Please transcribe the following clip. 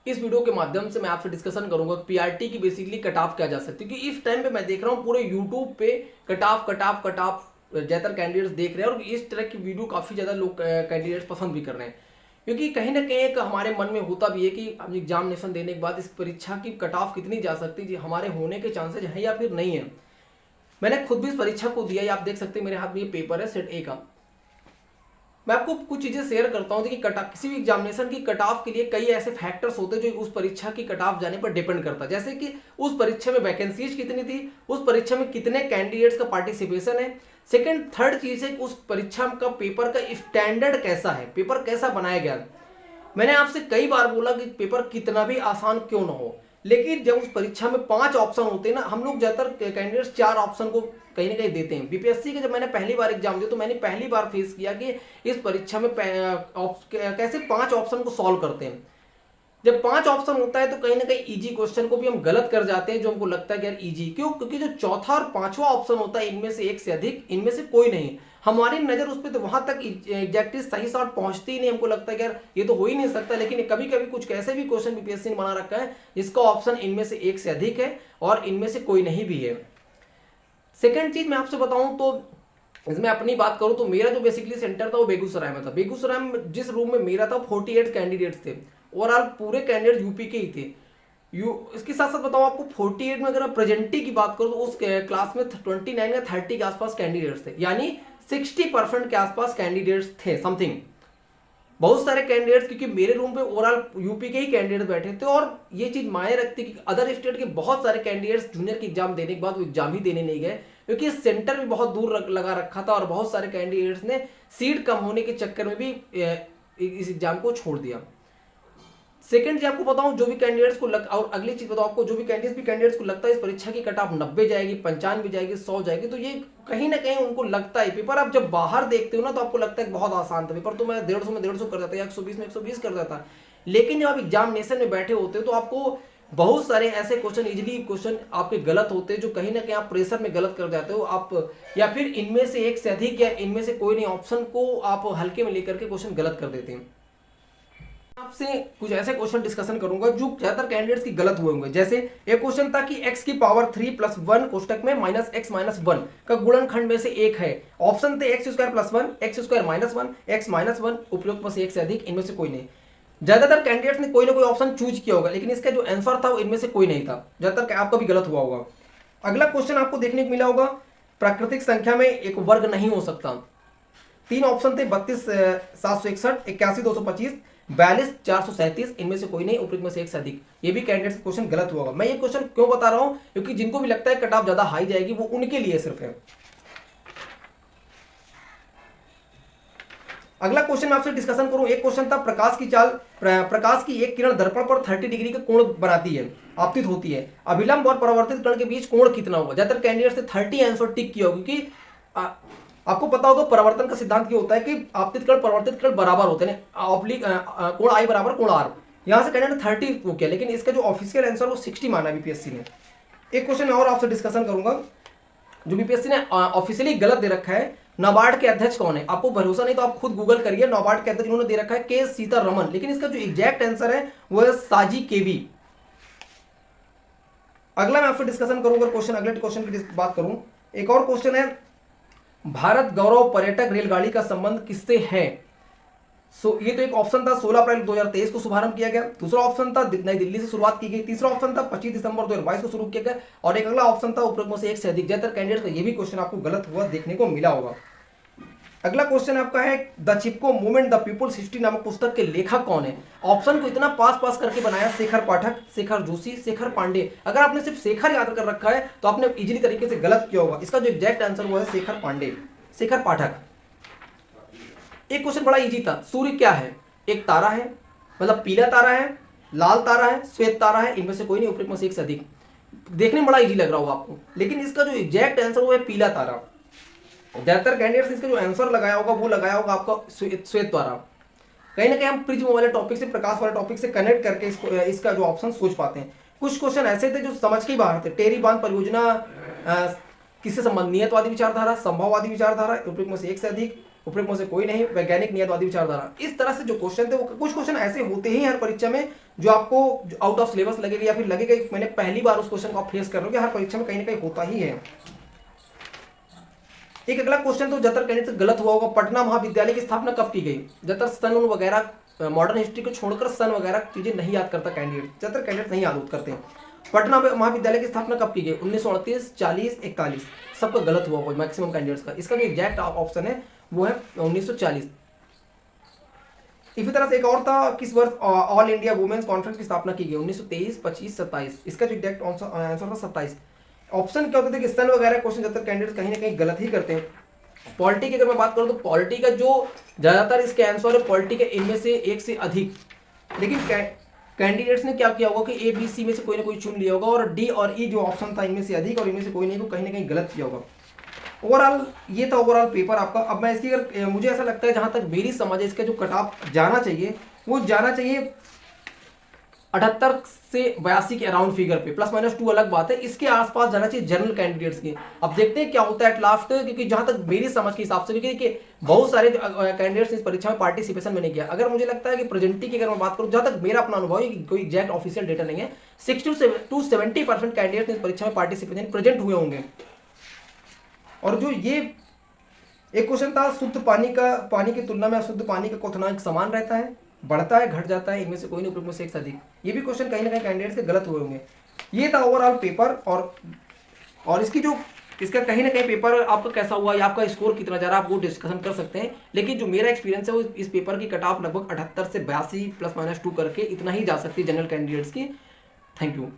इस वीडियो के माध्यम से मैं आपसे डिस्कशन करूंगा कि पीआरटी की बेसिकली कट ऑफ क्या जा सकती है, क्योंकि इस टाइम पे मैं देख रहा हूँ पूरे यूट्यूब पे कट ऑफ ज़्यादातर कैंडिडेट्स देख रहे हैं और इस तरह की वीडियो काफ़ी ज़्यादा लोग कैंडिडेट्स पसंद भी कर रहे हैं, क्योंकि कहीं ना कहीं एक हमारे मन में होता भी है कि अब एग्जामिनेशन देने के बाद इस परीक्षा की कट ऑफ कितनी जा सकती है, हमारे होने के चांसेज हैं या फिर नहीं है। मैंने खुद भी इस परीक्षा को दिया है, आप देख सकते हैं मेरे हाथ में ये पेपर है सेट ए का। मैं आपको कुछ चीजें शेयर करता हूं कि किसी भी एग्जामिनेशन की कट ऑफ के लिए कई ऐसे फैक्टर्स होते हैं जो उस परीक्षा की कट ऑफ जाने पर डिपेंड करता है, जैसे कि उस परीक्षा में वैकेंसीज कितनी थी, उस परीक्षा में कितने कैंडिडेट्स का पार्टिसिपेशन है। सेकंड थर्ड चीज है कि उस परीक्षा का पेपर का स्टैंडर्ड कैसा है, पेपर कैसा बनाया गया। मैंने आपसे कई बार बोला कि पेपर कितना भी आसान क्यों ना हो, लेकिन जब उस परीक्षा में 5 ऑप्शन होते हैं ना, हम लोग ज्यादातर कैंडिडेट्स 4 ऑप्शन को कहीं ना कहीं देते हैं। बीपीएससी के जब मैंने पहली बार एग्जाम दिया तो मैंने पहली बार फेस किया कि इस परीक्षा में कैसे 5 ऑप्शन को सॉल्व करते हैं। जब 5 ऑप्शन होता है तो कहीं ना कहीं इजी क्वेश्चन को भी हम गलत कर जाते हैं, जो हमको लगता है कि यार इजी क्यों, क्योंकि जो चौथा और पांचवा ऑप्शन होता है इनमें से एक से अधिक, इनमें से कोई नहीं। हमारी नजर उस पर तो वहां तक एग्जैक्टली सही शॉट पहुंचती ही नहीं, हमको लगता है कि यार ये तो हो ही नहीं सकता। लेकिन कभी कभी कुछ ऐसे भी क्वेश्चन बीपीएससी ने बना रखा है जिसका ऑप्शन इनमें से एक से अधिक है और इनमें से कोई नहीं भी है। सेकेंड चीज मैं आपसे बताऊं तो इसमें अपनी बात करूं तो मेरा जो बेसिकली सेंटर था वो बेगूसराय में था। बेगूसराय में जिस रूम में मेरा था 48 कैंडिडेट्स थे, ओवरऑल पूरे कैंडिडेट यूपी के ही थे। इसके साथ साथ बताऊं आपको 48 में अगर आप प्रेजेंटी की बात करो तो उस क्लास में 29 या 30 के आसपास कैंडिडेट्स थे, यानी 60% के आसपास कैंडिडेट्स थे समथिंग। बहुत सारे कैंडिडेट्स, क्योंकि मेरे रूम पे ओवरऑल यूपी के ही कैंडिडेट बैठे थे और ये चीज मायने रखती कि अदर स्टेट के बहुत सारे कैंडिडेट्स जूनियर की एग्जाम देने के बाद वो एग्जाम ही देने नहीं गए, क्योंकि सेंटर भी बहुत दूर लगा रखा था और बहुत सारे कैंडिडेट्स ने सीट कम होने के चक्कर में भी इस एग्जाम को छोड़ दिया। सेकंड चीज आपको बताऊं, जो भी कैंडिडेट्स को और अगली चीज बताऊं आपको, जो भी कैंडिडेट्स को लगता है इस परीक्षा की कट ऑफ 90 जाएगी, 95 जाएगी, 100 जाएगी, तो ये कहीं ना कहीं उनको लगता है पेपर आप जब बाहर देखते हो ना तो आपको लगता है बहुत आसान था पेपर, तो मैं 150 में 150 कर देता या 120 में 120 कर देता। लेकिन जब आप एग्जामिनेशन में बैठे होते हो तो आपको बहुत सारे ऐसे क्वेश्चन, इजिली क्वेश्चन आपके गलत होते हैं, जो कहीं ना कहीं आप प्रेशर में गलत कर जाते हो आप, या फिर इनमें से एक से अधिक या इनमें से कोई नहीं ऑप्शन को आप हल्के में लेकर के क्वेश्चन गलत कर देते हैं। आपसे कुछ ऐसे क्वेश्चन डिस्कशन करूंगा जो ज्यादातर कैंडिडेट्स की गलत हुए होंगे। जैसे एक क्वेश्चन था कि x की पावर 3 प्लस 1 कोष्टक में माइनस x माइनस 1 का गुणनखंड में से एक है। ऑप्शन थे x square plus 1, x square minus 1, x minus 1, उपयुक्त में से एक से अधिक, इनमें से कोई नहीं। ज्यादातर कैंडिडेट्स ने कोई ना कोई ऑप्शन चूज किया होगा, लेकिन इसका जो आंसर था वो इनमें से कोई नहीं था। ज्यादातर आपका भी गलत हुआ होगा। अगला क्वेश्चन आपको देखने को मिला होगा, प्राकृतिक संख्या में एक वर्ग नहीं हो सकता। 3 ऑप्शन थे, 32 761, 81 225, 42 437, इनमें से कोई नहीं, उपयुक्त में से एक से अधिक। ये भी कैंडिडेट्स क्वेश्चन गलत हुआ होगा। मैं ये क्वेश्चन क्यों बता रहा हूं, क्योंकि जिनको भी लगता है कट ऑफ ज्यादा हाई जाएगी वो उनके लिए सिर्फ है। अगला क्वेश्चन मैं आपसे डिस्कशन करूं, एक क्वेश्चन था प्रकाश की एक किरण दर्पण पर 30 डिग्री का कोण बनाती है, आपतित होती है। अभिलंब और परावर्तित किरण के बीच कोण कितना होगा। ज्यादातर कैंडिडेट ने 30 आंसर टिक किया होगा, क्योंकि आपको पता होगा परावर्तन का सिद्धांत क्या होता है कि आपतित कण परावर्तित कण बराबर होते हैं, कोण आई बराबर कोण आर। यहां से कैंडिडेट 30 वो किया, लेकिन इसका जो ऑफिशियल आंसर वो 60 माना बीपीएससी ने। एक क्वेश्चन मैं और आपसे डिस्कशन करूंगा जो बीपीएससी ने ऑफिशियली गलत दे रखा है। नाबार्ड के अध्यक्ष कौन है? आपको भरोसा नहीं तो आप खुद गूगल करिए, नाबार्ड के अध्यक्ष इन्होंने दे रखा है के सीतारमन, लेकिन इसका जो एग्जैक्ट आंसर है वो है साजी केवी। अगला मैं आपसे डिस्कशन करूंगा क्वेश्चन, अगले क्वेश्चन की बात करूं, एक और क्वेश्चन है, भारत गौरव पर्यटक रेलगाड़ी का संबंध किससे है? ये तो एक ऑप्शन था 16 अप्रैल 2023 को शुभारंभ किया गया। दूसरा ऑप्शन था नई दिल्ली से शुरुआत की गई। तीसरा ऑप्शन था 25 दिसंबर 2022 को शुरू किया गया और एक अगला ऑप्शन था उपयुक्त में से एक से अधिक। ज्यादातर कैंडिडेट का ये भी क्वेश्चन आपको गलत हुआ देखने को मिला होगा। अगला क्वेश्चन आपका है, the Chipko movement the people's history नामक पुस्तक के लेखक कौन है? ऑप्शन को इतना पास करके बनाया, शेखर पाठक, शेखर जोशी, शेखर पांडे। अगर आपने सिर्फ शेखर याद कर रखा है तो आपने इजीली तरीके से गलत किया होगा। इसका जो एग्जैक्ट आंसर वो है शेखर पांडे, शेखर पाठक। एक क्वेश्चन बड़ा इजी था, सूर्य क्या है? एक तारा है, मतलब पीला तारा है, लाल तारा है, श्वेत तारा है, इनमें से कोई नहीं, उपयुक्त में से एक से अधिक। देखने में बड़ा इजी लग रहा होगा आपको, लेकिन इसका जो एग्जैक्ट आंसर वो है पीला तारा। ज्यादातर कैंडिडेट्स इसका जो आंसर लगाया होगा वो लगाया होगा आपका श्वेत तारा। कहीं ना कहीं हम प्रिज्म वाले टॉपिक से, प्रकाश वाले टॉपिक से कनेक्ट करके इसका जो ऑप्शन सोच पाते हैं। कुछ क्वेश्चन ऐसे थे जो समझ के ही बाहर थे। टेरी बांध परियोजना किससे संबंध? नियतवादी विचारधारा, संभववादी विचारधारा, उपयुक्त में से एक से अधिक, उपयुक्त में से कोई नहीं, वैज्ञानिक नियतवादी विचारधारा। इस तरह से जो क्वेश्चन थे वो कुछ क्वेश्चन ऐसे होते ही हर परीक्षा में जो आपको आउट ऑफ सिलेबस लगेगा या फिर लगेगा कि मैंने पहली बार उस क्वेश्चन को आप फेस कर रहे हो, हर परीक्षा में कहीं ना कहीं होता ही है। एक अगला क्वेश्चन तो ज्यादातर कैंडिडेट से गलत हुआ होगा, पटना महाविद्यालय की स्थापना कब की गई? ज्यादातर सन वगैरह मॉडर्न हिस्ट्री को छोड़कर सन वगैरह चीजें नहीं याद करता कैंडिडेट, ज्यादातर कैंडिडेट नहीं याद करते हैं। पटना महाविद्यालय की स्थापना कब की गई? 1938, 40, 41। सबका गलत हुआ होगा मैक्सिमम कैंडिडेट्स का। इसका जो एग्जैक्ट ऑप्शन है वो है 1940। इसी तरह से एक और था, किस वर्ष ऑल इंडिया वुमेन्स कॉन्फ्रेंस की स्थापना की गई? 1923, 25, 27। इसका जो एग्जैक्ट आंसर था 27। ऑप्शन क्या होते थे कि सन वगैरह क्वेश्चन ज्यादातर कैंडिडेट कहीं ना कहीं गलत ही करते हैं। पॉलिटी की अगर मैं बात करूं तो पॉलिटी का जो ज्यादातर इसके आंसर है पॉलिटी के इनमें से एक से अधिक, लेकिन कैंडिडेट्स ने क्या किया होगा कि ए बी सी में से कोई ना कोई चुन लिया होगा और डी और ई जो ऑप्शन था इनमें से अधिक और इनमें से कोई नहीं को कहीं ना कहीं गलत किया होगा। ओवरऑल ये था ओवरऑल पेपर आपका। अब मैं इसकी अगर मुझे ऐसा लगता है जहां तक मेरी समझ है इसका जो कट ऑफ जाना चाहिए वो जाना चाहिए 78 से 82 के अराउंड फिगर पे, +-2 अलग बात है, इसके आसपास जाना चाहिए जनरल कैंडिडेट्स की। अब देखते हैं क्या होता है एट लास्ट, क्योंकि जहां तक मेरी समझ के हिसाब से, क्योंकि बहुत सारे कैंडिडेट्स इस परीक्षा में पार्टिसिपेशन में नहीं किया। अगर मुझे लगता है कि प्रेजेंटी की अगर मैं बात करूं, जहां तक मेरा अपना अनुभव है, कोई एग्जैक्ट ऑफिशियल डेटा नहीं है, 60 to 70% कैंडिडेट्स इस परीक्षा में पार्टिसिपेशन प्रेजेंट हुए होंगे। और जो ये एक क्वेश्चन था, शुद्ध पानी की तुलना में अशुद्ध पानी का क्वथनांक समान रहता है, बढ़ता है, घट जाता है, इनमें से कोई नहीं उपयुक्त में से एक से अधिक। ये भी क्वेश्चन कहीं ना कहीं कैंडिडेट्स के गलत हुए होंगे। ये था ओवरऑल पेपर। और इसका कहीं ना कहीं पेपर आपका कैसा हुआ या आपका स्कोर कितना जा रहा है आप वो डिस्कशन कर सकते हैं। लेकिन जो मेरा एक्सपीरियंस है वो इस पेपर की कट ऑफ लगभग 78 से 82 +-2 करके इतना ही जा सकती है जनरल कैंडिडेट्स की। Thank you.